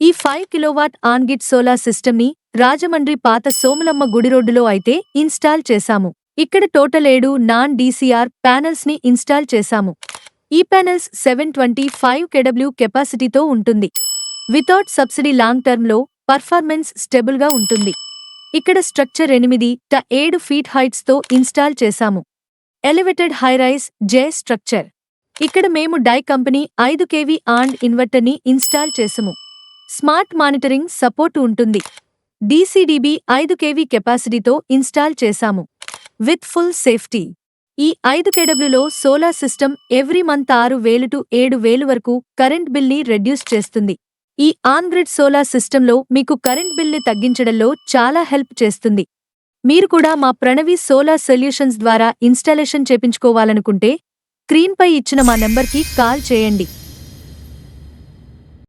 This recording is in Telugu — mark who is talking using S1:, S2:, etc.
S1: ఈ 5 కిలోవాట్ ఆన్ గ్రిడ్ సోలార్ సిస్టమ్ని రాజమండ్రి పాత సోములమ్మ గుడి రోడ్డులో అయితే ఇన్స్టాల్ చేశాము. ఇక్కడ టోటల్ 7 నాన్ డీసీఆర్ ప్యానెల్స్ ని ఇన్స్టాల్ చేశాము. ఈ ప్యానెల్స్ 725 kW కెపాసిటీతో ఉంటుంది. వితౌట్ సబ్సిడీ లాంగ్ టర్మ్ లో పర్ఫార్మెన్స్ స్టెబుల్ గా ఉంటుంది. ఇక్కడ స్ట్రక్చర్ 8 ఫీట్ హైట్స్ తో ఇన్స్టాల్ చేశాము. Elevated high rise J structure. ఇక్కడ మేము Deye company 5 kV and inverter ని ఇన్స్టాల్ చేసాము. స్మార్ట్ మానిటరింగ్ సపోర్ట్ ఉంటుంది. DCDB 5 kV కెపాసిటీతో ఇన్స్టాల్ చేశాము. With full safety. ఈ 5 kW లో solar system every month 6,000 to 7,000 వరకు కరెంట్ బిల్ ని రెడ్యూస్ చేస్తుంది. ఈ ఆన్ గ్రిడ్ సోలార్ సిస్టంలో మీకు కరెంట్ బిల్ ని తగ్గించడంలో చాలా హెల్ప్ చేస్తుంది. మీరు కూడా మా ప్రణవి సోలార్ సొల్యూషన్స్ ద్వారా ఇన్స్టాలేషన్ చేపించుకోవాలనుకుంటే స్క్రీన్పై ఇచ్చిన మా నెంబర్కి కాల్ చేయండి.